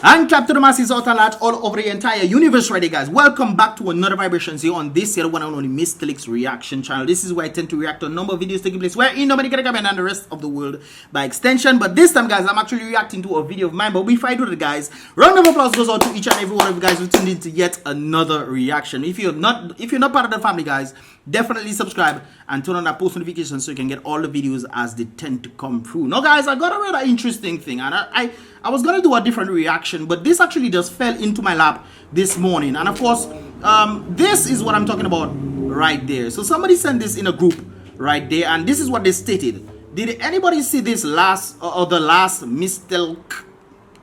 And clap to the masses out and large all over the entire universe right there, guys. Welcome back to another vibrations here on this here one and only Mystelics reaction channel. This is where I tend to react to a number of videos taking place where in Dominica and the rest of the world by extension. But this time, guys, I'm actually reacting to a video of mine. But before I do that, guys, round of applause goes out to each and every one of you guys who tuned in to yet another reaction. If you're not part of the family, guys, definitely subscribe and turn on that post notification so you can get all the videos as they tend to come through. Now, guys, I got a rather interesting thing, and I was gonna do a different reaction, but this actually just fell into my lap this morning. And of course, this is what I'm talking about right there. So somebody sent this in a group right there, and this is what they stated. Did anybody see this the last Mystelics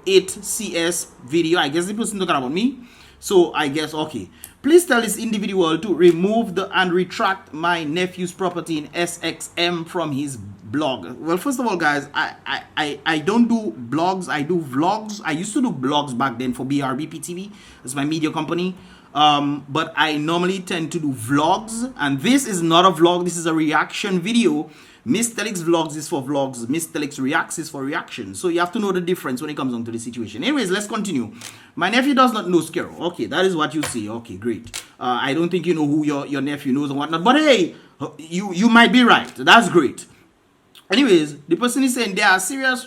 8CS video? I guess the person talking about me. So I guess, okay. Please tell this individual to remove and retract my nephew's property in SXM from his blog. Well, first of all, guys, I don't do blogs. I do vlogs. I used to do blogs back then for BrBpTV. It's my media company. But I normally tend to do vlogs. And this is not a vlog. This is a reaction video. Mystelics vlogs is for vlogs. Mystelics reacts is for reaction. So you have to know the difference when it comes on to the situation. Anyways, let's continue. My nephew does not know Skero. Okay, that is what you see. Okay, great. I don't think you know who your nephew knows and whatnot. But hey, you might be right. That's great. Anyways, the person is saying they are serious.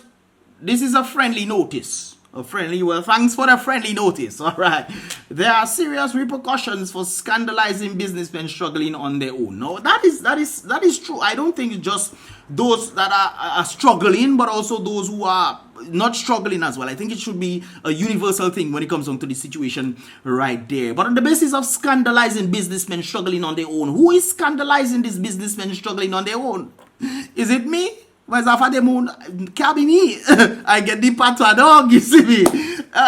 This is a friendly notice. Well, thanks for the friendly notice. All right. There are serious repercussions for scandalizing businessmen struggling on their own. No, that is true. I don't think it's just those that are struggling, but also those who are not struggling as well. I think it should be a universal thing when it comes on to the situation right there. But on the basis of scandalizing businessmen struggling on their own, who is scandalizing these businessmen struggling on their own? Is it me? Where's after the moon? Can't be me. I get the patwa dog, you see me.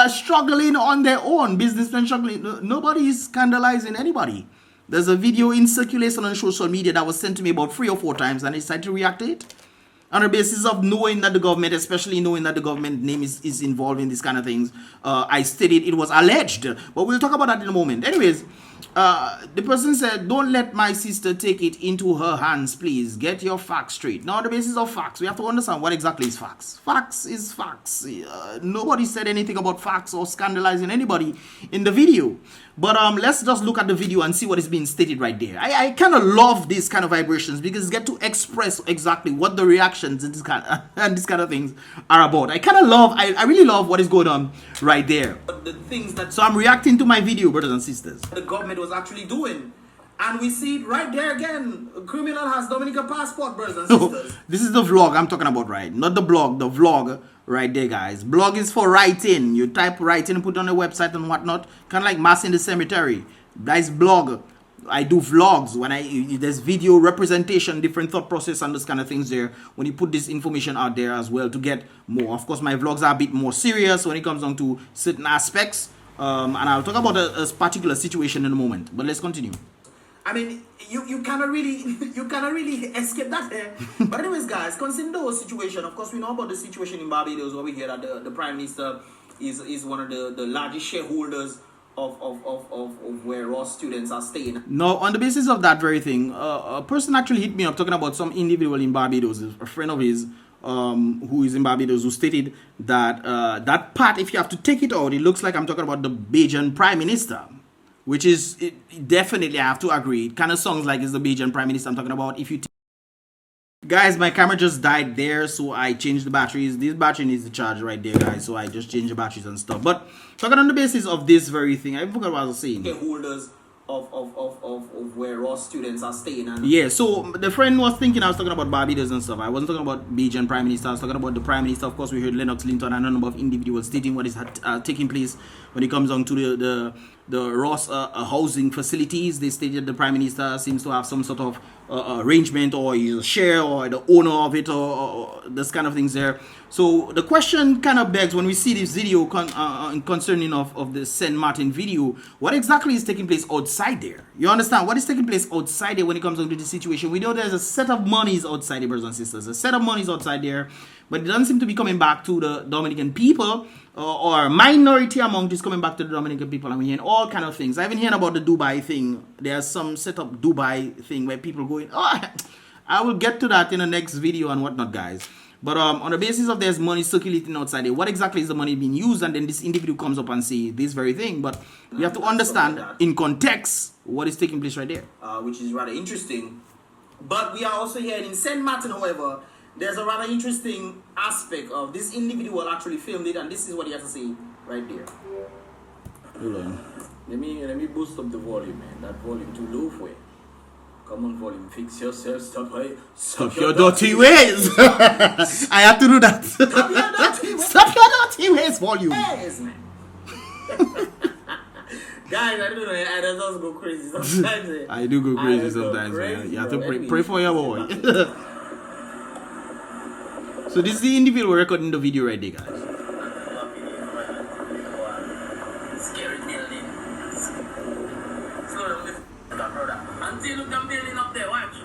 Struggling on their own. Businessmen struggling. Nobody is scandalizing anybody. There's a video in circulation on social media that was sent to me about 3 or 4 times, and I decided to react to it. On the basis of knowing that the government, especially knowing that the government name is involved in these kind of things, I stated it was alleged. But we'll talk about that in a moment. Anyways, the person said, don't let my sister take it into her hands, please. Get your facts straight. Now, on the basis of facts, we have to understand what exactly is facts. Facts is facts. Nobody said anything about facts or scandalizing anybody in the video. But let's just look at the video and see what is being stated right there. I kind of love these kind of vibrations because get to express exactly what the reactions and these kind of things are about. I really love what is going on right there. The things that, so I'm reacting to my video, brothers and sisters. The government was actually doing. And we see it right there again. A criminal has Dominica passport, brothers and sisters. This is the vlog I'm talking about, right? Not the blog, the vlog right there, guys. Blog is for writing. You type writing, put it on a website and whatnot. Kind of like mass in the cemetery. That's blog. I do vlogs when there's video representation, different thought process and those kind of things there. When you put this information out there as well to get more. Of course, my vlogs are a bit more serious when it comes down to certain aspects. And I'll talk about a particular situation in a moment. But let's continue. I mean, you cannot really escape that here. But anyways, guys, considering the whole situation, of course, we know about the situation in Barbados where we hear that the Prime Minister is one of the largest shareholders of where raw students are staying. Now, on the basis of that very thing, a person actually hit me up talking about some individual in Barbados, a friend of his, who is in Barbados, who stated that that part, if you have to take it out, it looks like I'm talking about the Bajan Prime Minister. Which is, definitely, I have to agree. It kind of sounds like it's the Bajan Prime Minister I'm talking about. If you guys, my camera just died there, so I changed the batteries. This battery needs to charge right there, guys. So I just changed the batteries and stuff. But talking on the basis of this very thing, I forgot what I was saying. Holders of where raw students are staying. And yeah, so the friend was thinking I was talking about Barbados and stuff. I wasn't talking about Bajan Prime Minister. I was talking about the Prime Minister. Of course, we heard Lennox Linton and a number of individuals stating what is taking place when it comes on to the Ross housing facilities. They stated the Prime Minister seems to have some sort of arrangement or is a share or the owner of it or this kind of things there. So the question kind of begs when we see this video concerning of the St. Martin video, what exactly is taking place outside there? You understand? What is taking place outside there when it comes to this situation? We know there's a set of monies outside there, brothers and sisters. A set of monies outside there, but it doesn't seem to be coming back to the Dominican people, or a minority amount is coming back to the Dominican people. And we're hearing all kind of things. I've been hearing about the Dubai thing. There's some set up Dubai thing where people going, oh, I will get to that in the next video and whatnot, guys. But on the basis of there's money circulating outside there, what exactly is the money being used? And then this individual comes up and say this very thing. But we have to understand in context what is taking place right there. Which is rather interesting. But we are also here in St. Martin, however, there's a rather interesting aspect of this individual actually filmed it, and this is what he has to say right there. Hold on. Let me boost up the volume, man. That volume too low for it. Come on, volume, fix yourself. Stop your dirty ways. I have to do that. Stop your dirty ways. Stop your dirty ways, volume. Yes, man. Guys, I don't know. I just go crazy sometimes. I do go crazy sometimes, man. You have to pray for your boy. So this is the individual recording the video right there, guys. Scary building. Slow down, brother. Until look them building up there, watch.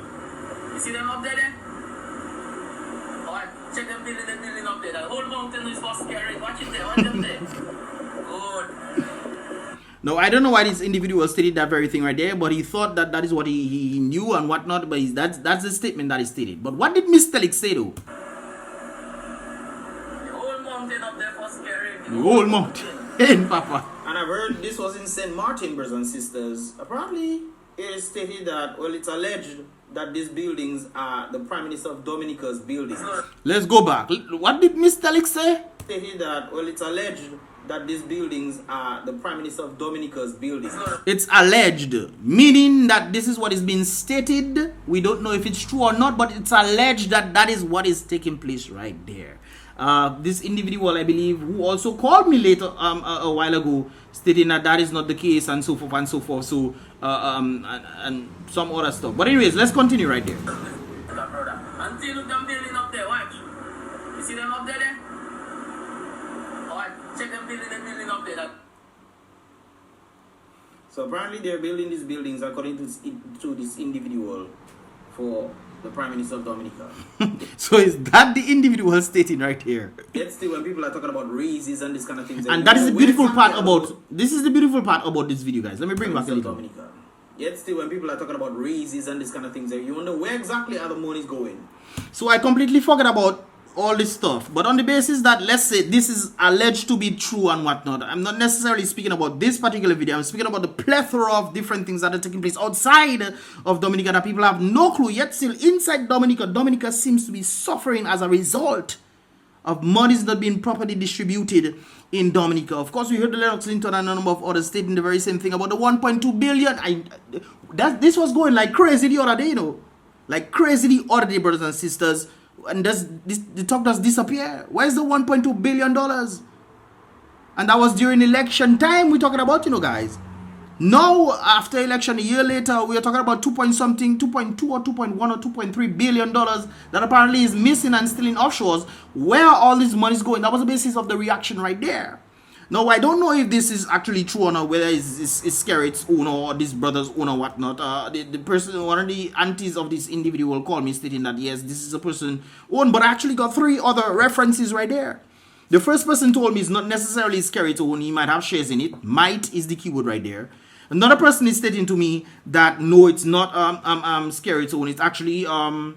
You see them up there? Alright, check them building up there. That whole mountain is for scary. Watch it there, watch them there. Good. No, I don't know why this individual stated that very thing right there, but he thought that that is what he knew and whatnot, but that's the statement that he stated. But what did Mystelics say though? The whole mountain in Papa. And I've heard this was in St. Martin, brothers and sisters. Apparently, it is stated that, well, it's alleged that these buildings are the Prime Minister of Dominica's buildings. Let's go back. What did Mystelics say? Stated that, well, it's alleged that these buildings are the Prime Minister of Dominica's buildings. It's alleged, meaning that this is what is being stated. We don't know if it's true or not, but it's alleged that that is what is taking place right there. This individual, I believe, who also called me later a while ago, stating that that is not the case and so forth and so forth. So and some other stuff. But anyways, let's continue right there. Until look them building up there, watch. You see them up there? Alright, check them building up there. So apparently they're building these buildings according to this individual for the Prime Minister of Dominica. So is that the individual stating right here? Yet still when people are talking about raises and this kind of things. And that is the beautiful part about this is the beautiful part about this video, guys. Let me bring back a little. Dominica. Yet still when people are talking about raises and this kind of things, you wonder where exactly are the monies going. So I completely forgot about all this stuff, but on the basis that, let's say, this is alleged to be true and whatnot, I'm not necessarily speaking about this particular video. I'm speaking about the plethora of different things that are taking place outside of Dominica that people have no clue. Yet still inside Dominica seems to be suffering as a result of monies not being properly distributed in Dominica. Of course, we heard the Lennox Linton and a number of others stating the very same thing about the 1.2 billion. This was going like crazy the other day, you know, like crazy the other day, brothers and sisters. And the talk does disappear. Where's the $1.2 billion? And that was during election time we're talking about, you know, guys. Now, after election, a year later, we are talking about 2.2 or 2.1 or 2.3 billion dollars that apparently is missing and still in offshores. Where are all this money going? That was the basis of the reaction right there. Now, I don't know if this is actually true or not, whether it's Skerritt's owner or this brother's owner or whatnot. The person, one of the aunties of this individual called me stating that, yes, this is a person owned, but I actually got 3 other references right there. The first person told me it's not necessarily Skerritt's own. He might have shares in it. Might is the keyword right there. Another person is stating to me that, no, it's not Skerritt's own. It's actually an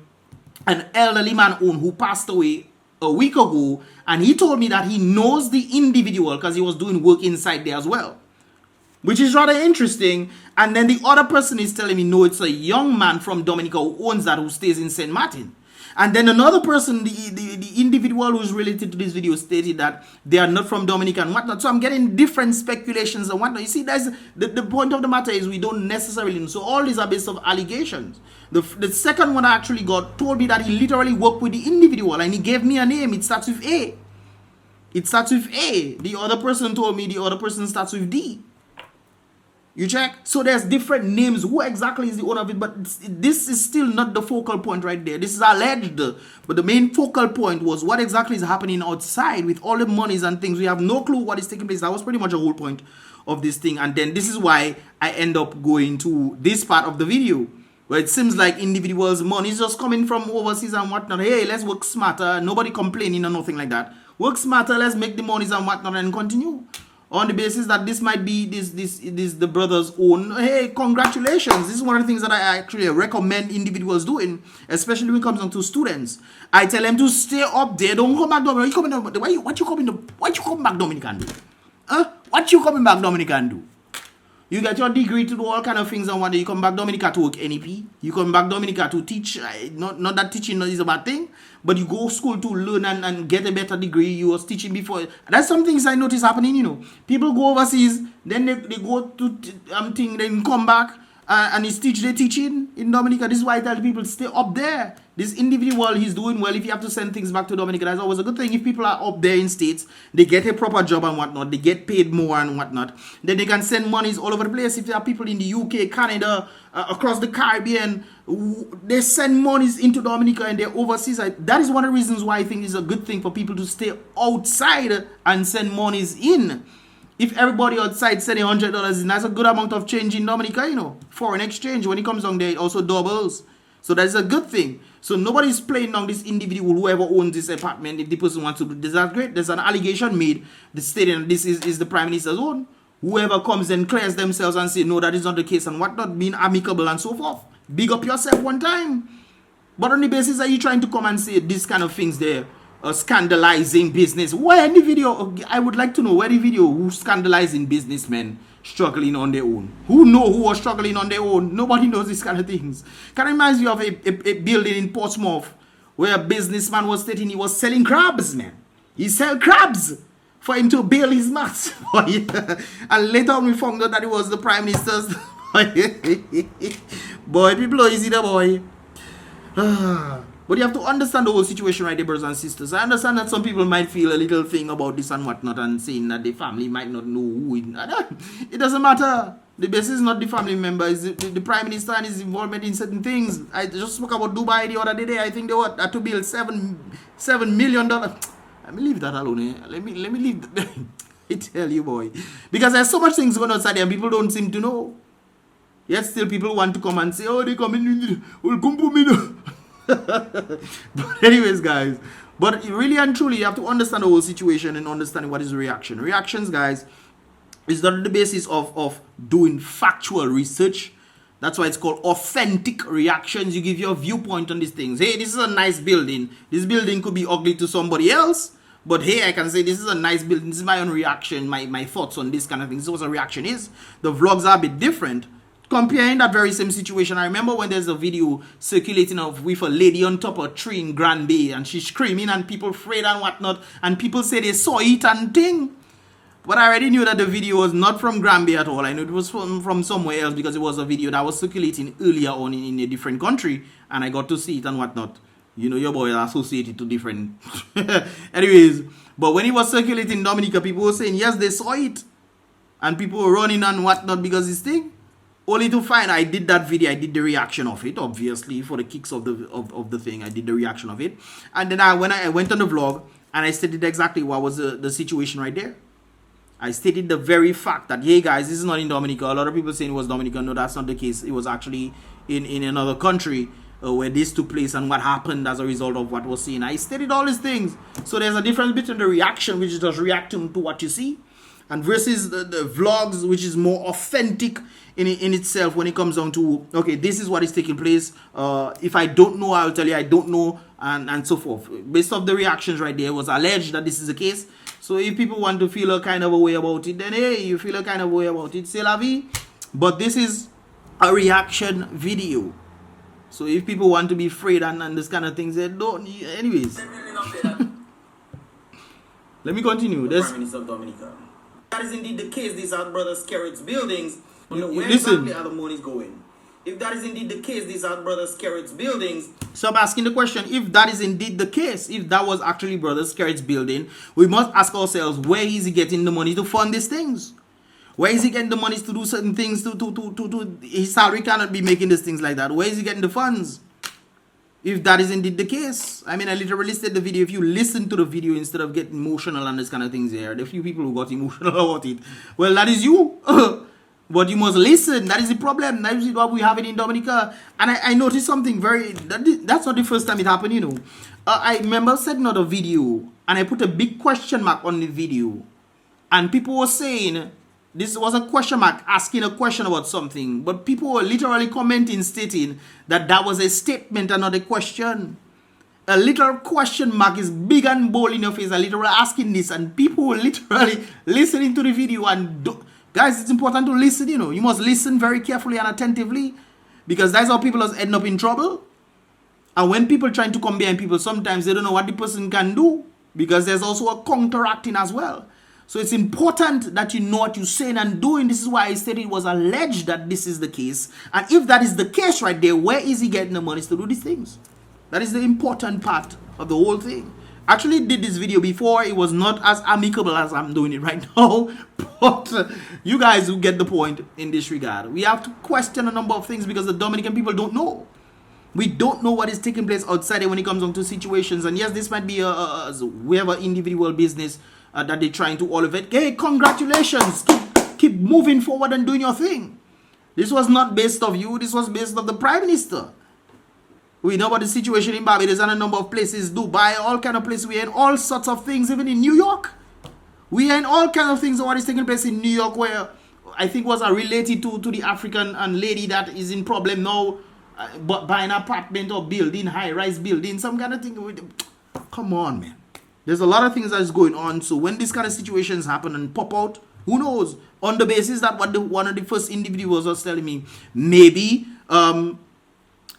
elderly man owned who passed away a week ago, and he told me that he knows the individual because he was doing work inside there as well, which is rather interesting. And then the other person is telling me, no, it's a young man from Dominica who owns that, who stays in St. Martin. And then another person, the individual who's related to this video, stated that they are not from Dominica and whatnot. So I'm getting different speculations and whatnot. You see, that's the point of the matter is we don't necessarily know. So all these are based on allegations. The second one I actually got told me that he literally worked with the individual and he gave me a name. It starts with A. It starts with A. The other person told me the other person starts with D. You check? So there's different names. Who exactly is the owner of it? But this is still not the focal point right there. This is alleged. But the main focal point was what exactly is happening outside with all the monies and things. We have no clue what is taking place. That was pretty much the whole point of this thing. And then this is why I end up going to this part of the video, where it seems like individuals' money is just coming from overseas and whatnot. Hey, let's work smarter. Nobody complaining or nothing like that. Work smarter. Let's make the monies and whatnot and continue. on the basis that this might be this the brother's own. Hey, congratulations! This is one of the things that I actually recommend individuals doing, especially when it comes down to students. I tell them to stay up there. Don't come back, Dominica. What you coming back, Dominica, and do? Huh? What you coming back, Dominica, and do? You get your degree to do all kind of things, and one day you come back Dominica to work NEP. You come back Dominica to teach. Not that teaching is a bad thing, but you go to school to learn and get a better degree. You was teaching before. That's some things I notice happening. You know, people go overseas, then they go to then come back and it's they teaching in Dominica. This is why I tell people stay up there. This individual, he's doing well. If you have to send things back to Dominica, that's always a good thing. If people are up there in States, they get a proper job and whatnot, they get paid more and whatnot, then they can send monies all over the place. If there are people in the UK, Canada, across the Caribbean, they send monies into Dominica and they're overseas. That is one of the reasons why I think it's a good thing for people to stay outside and send monies in. If everybody outside sending $100, that's a good amount of change in Dominica, you know. Foreign exchange, when it comes down there, it also doubles. So that's a good thing. So nobody's playing on this individual, whoever owns this apartment. If the person wants to do this, that's great. There's an allegation made, the stating this is the Prime Minister's own. Whoever comes and clears themselves and say, no, that is not the case and whatnot, being amicable and so forth. Big up yourself one time. But on the basis that you trying to come and say this kind of things there, scandalizing business. Where in the video, I would like to know where the video who's scandalizing businessmen struggling on their own. Who was struggling on their own? Nobody knows these kind of things. Can remind you of a building in Portsmouth where a businessman was stating he was selling crabs, man. He sell crabs for him to bail his mats. And later on we found out that it was the Prime Minister's. Boy, people are easy there, boy. But you have to understand the whole situation right there, brothers and sisters. I understand that some people might feel a little thing about this and whatnot and saying that the family might not know who it doesn't matter. The basis is not the family member, it's the Prime Minister and his involvement in certain things. I just spoke about Dubai the other day. I think they had to build $7 million. Let me leave that alone. Eh? Let me leave that. I tell you, boy. Because there's so much things going on outside there and people don't seem to know. Yet still people want to come and say, oh, they come in, will come for me. But anyways, guys, but really and truly you have to understand the whole situation and understanding what is reaction. Reactions, guys, is not the basis of doing factual research. That's why it's called authentic reactions. You give your viewpoint on these things. Hey, this is a nice building. This building could be ugly to somebody else, but hey, I can say this is a nice building. This is my own reaction, my thoughts on this kind of thing. This is what a reaction is. The vlogs are a bit different. Comparing that very same situation, I remember when there's a video circulating of with a lady on top of a tree in Grand Bay and she's screaming and people afraid and whatnot and people say they saw it and thing. But I already knew that the video was not from Grand Bay at all. I knew it was from somewhere else because it was a video that was circulating earlier on in a different country and I got to see it and whatnot. You know, your boy is associated to different. Anyways, but when it was circulating in Dominica, people were saying, yes, they saw it. And people were running and whatnot because this thing. Only to find I did that video, I did the reaction of it, obviously, for the kicks of the thing. I did the reaction of it. And then when I went on the vlog, and I stated exactly what was the situation right there. I stated the very fact that, hey guys, this is not in Dominica. A lot of people saying it was Dominica. No, that's not the case. It was actually in another country where this took place and what happened as a result of what was seen. I stated all these things. So there's a difference between the reaction, which is just reacting to what you see, and versus the vlogs, which is more authentic in itself when it comes down to, okay, this is what is taking place. If I don't know, I'll tell you I don't know, and so forth. Based off the reactions right there, it was alleged that this is the case. So if people want to feel a kind of a way about it, then hey, you feel a kind of way about it, c'est la vie. But this is a reaction video. So if people want to be afraid and this kind of things, they don't. Anyways. Let me continue. Prime Minister of Dominica. That is indeed the case. These are Brother Skerritt's buildings. Where exactly are the monies going? If that is indeed the case, these are Brother Skerritt's buildings. So I'm asking the question, if that is indeed the case, if that was actually Brother Skerritt's building, we must ask ourselves, where is he getting the money to fund these things? Where is he getting the money to do certain things? His salary cannot be making these things like that. Where is he getting the funds? If that is indeed the case. I mean, I literally said the video. If you listen to the video instead of getting emotional and this kind of things here, the few people who got emotional about it, well, that is you. But you must listen. That is the problem. That is what we have in Dominica. And I noticed something that's not the first time it happened, you know. I remember setting out a video and I put a big question mark on the video. And people were saying, this was a question mark asking a question about something, but people were literally commenting stating that that was a statement and not a question. A literal question mark is big and bold in your face, a literal asking this, and people were literally listening to the video. And guys, it's important to listen, you know. You must listen very carefully and attentively, because that's how people end up in trouble. And when people trying to come behind people, sometimes they don't know what the person can do, because there's also a counteracting as well. So it's important that you know what you're saying and doing. This is why I said it was alleged that this is the case. And if that is the case right there, where is he getting the money to do these things? That is the important part of the whole thing. Actually did this video before. It was not as amicable as I'm doing it right now. But you guys will get the point in this regard. We have to question a number of things because the Dominican people don't know. We don't know what is taking place outside there when it comes on to situations. And yes, this might be we have an individual business that they're trying to all of it. Hey, congratulations. Keep moving forward and doing your thing. This was not based off you. This was based off the Prime Minister. We know about the situation in Barbados and a number of places, Dubai, all kind of places. We are in all sorts of things, even in New York. We are in all kind of things of what is taking place in New York, where I think was related to the African and lady that is in problem now, but buying an apartment or building, high-rise building, some kind of thing. Come on, man. There's a lot of things that's going on. So when these kind of situations happen and pop out, who knows? On the basis that one of the first individuals was telling me, maybe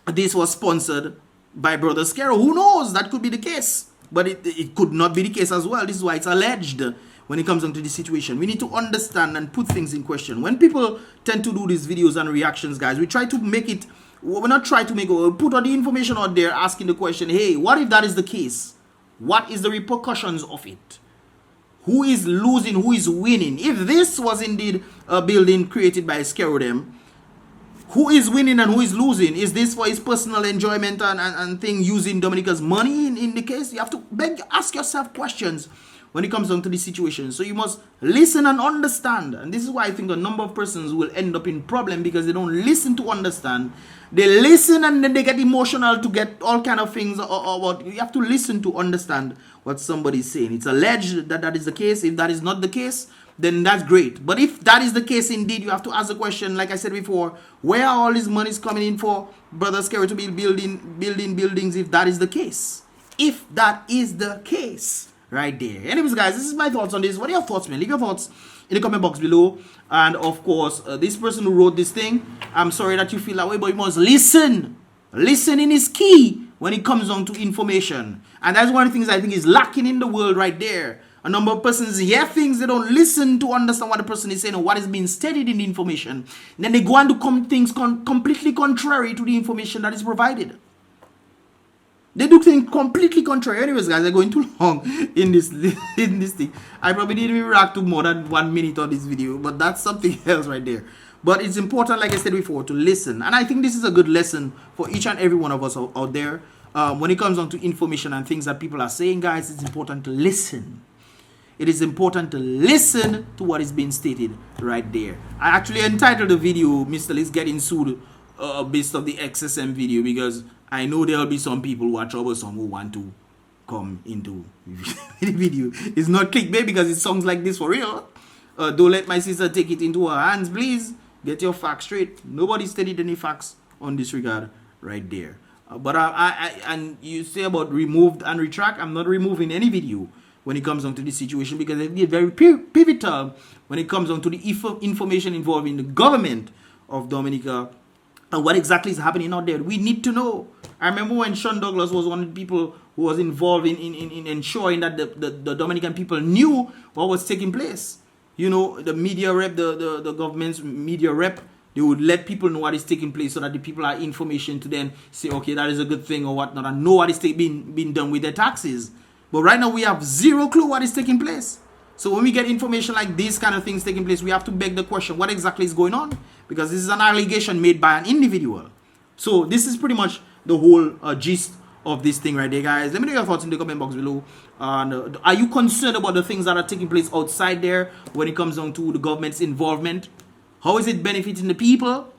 this was sponsored by Brother Scaro. Who knows? That could be the case. But it could not be the case as well. This is why it's alleged when it comes into this situation. We need to understand and put things in question. When people tend to do these videos and reactions, guys, we try to make it, we're not trying to make it, we put all the information out there asking the question, hey, what if that is the case? What is the repercussions of it? Who is losing? Who is winning? If this was indeed a building created by Scarodem, who is winning and who is losing? Is this for his personal enjoyment and thing using Dominica's money in the case? You have to ask yourself questions when it comes down to this situation. So you must listen and understand. And this is why I think a number of persons will end up in problem, because they don't listen to understand. They listen and then they get emotional to get all kind of things. Or you have to listen to understand what somebody's saying. It's alleged that that is the case. If that is not the case, then that's great. But if that is the case indeed, you have to ask the question, like I said before, where are all these monies coming in for Brother Scary to be building buildings if that is the case? If that is the case, right there. Anyways, guys, this is my thoughts on this. What are your thoughts, man? Leave your thoughts in the comment box below. And of course, this person who wrote this thing, I'm sorry that you feel that way, but you must listen. Listening is key when it comes down to information. And that's one of the things I think is lacking in the world right there. A number of persons hear things, they don't listen to understand what the person is saying or what is being stated in the information. Then they go on to things completely contrary to the information that is provided. They do things completely contrary. Anyways, guys, I'm going too long in this thing. I probably didn't even react to more than 1 minute on this video, but that's something else right there. But it's important, like I said before, to listen. And I think this is a good lesson for each and every one of us out there. When it comes down to information and things that people are saying, guys, it's important to listen. It is important to listen to what is being stated right there. I actually entitled the video, Mystelics Getting Sued, based on the SXM video, because I know there will be some people who are troublesome who want to come into the video. It's not clickbait because it sounds like this for real. Don't let my sister take it into her hands, please. Get your facts straight. Nobody stated any facts on this regard right there. But and you say about removed and retract. I'm not removing any video when it comes on to this situation, because it is very pivotal when it comes on to the information involving the government of Dominica and what exactly is happening out there. We need to know. I remember when Sean Douglas was one of the people who was involved in ensuring that the Dominican people knew what was taking place. You know, the media rep, the government's media rep, they would let people know what is taking place so that the people are information to then say, okay, that is a good thing or whatnot, and know what is being done with their taxes. But right now we have zero clue what is taking place. So when we get information like these kind of things taking place, we have to beg the question, what exactly is going on? Because this is an allegation made by an individual. So this is pretty much the whole gist of this thing right there, guys. Let me know your thoughts in the comment box below. Are you concerned about the things that are taking place outside there when it comes down to the government's involvement? How is it benefiting the people?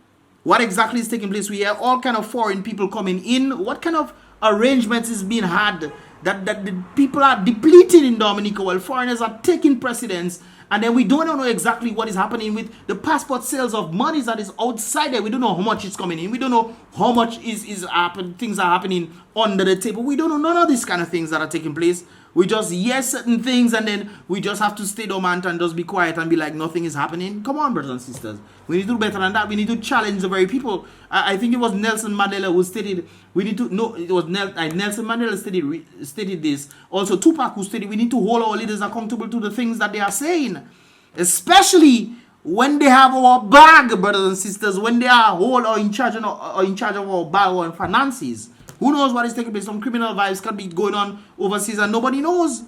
What exactly is taking place? We have all kind of foreign people coming in. What kind of arrangements is being had that the people are depleting in Dominica while foreigners are taking precedence And then we don't know exactly what is happening with the passport sales of monies that is outside there. We don't know how much is coming in. We don't know how much is happening. Things are happening under the table. We don't know none of these kind of things that are taking place. We just hear certain things and then we just have to stay dormant and just be quiet and be like nothing is happening. Come on, brothers and sisters. We need to do better than that. We need to challenge the very people. I think it was Nelson Mandela who stated we need to, no, it was Nelson Mandela stated this. Also Tupac who stated we need to hold our leaders accountable to the things that they are saying. Especially when they have our bag, brothers and sisters, when they are whole or in charge of our bag or finances. Who knows what is taking place? Some criminal vibes can be going on overseas and nobody knows.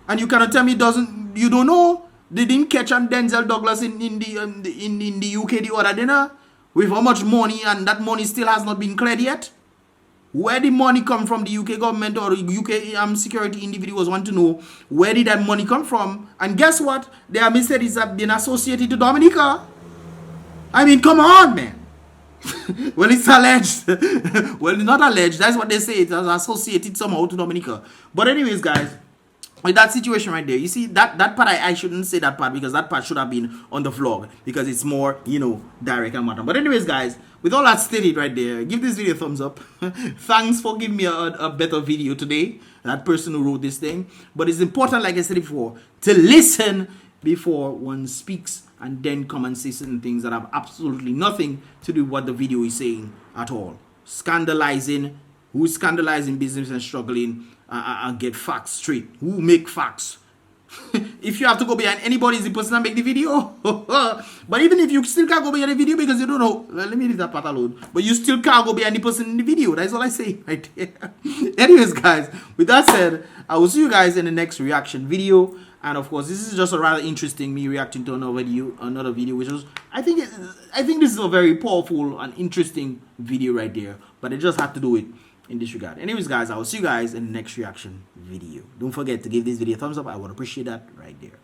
And you cannot tell me you don't know. They didn't catch on Denzel Douglas in the UK the other dinner with how much money, and that money still has not been cleared yet. Where did money come from? The UK government or UK security individuals want to know where did that money come from. And guess what? Their Mystelics have been associated to Dominica. I mean, come on, man. Well, it's alleged. Well, it's not alleged. That's what they say. It's associated somehow to Dominica. But anyways, guys, with that situation right there, you see that part, I shouldn't say that part because that part should have been on the vlog because it's more, direct and matter. But anyways, guys, with all that stated right there, give this video a thumbs up. Thanks for giving me a better video today. That person who wrote this thing. But it's important, like I said before, to listen before one speaks and then come and say certain things that have absolutely nothing to do with what the video is saying at all. Scandalizing, who's scandalizing business and struggling and get facts straight. Who make facts? If you have to go behind anybody, is the person that make the video. But even if you still can't go behind the video because you don't know, let me leave that part alone. But you still can't go behind the person in the video. That's all I say right there. Anyways, guys, with that said, I will see you guys in the next reaction video. And of course, this is just a rather interesting me reacting to another video, which was I think this is a very powerful and interesting video right there. But I just had to do it in this regard. Anyways, guys, I will see you guys in the next reaction video. Don't forget to give this video a thumbs up. I would appreciate that right there.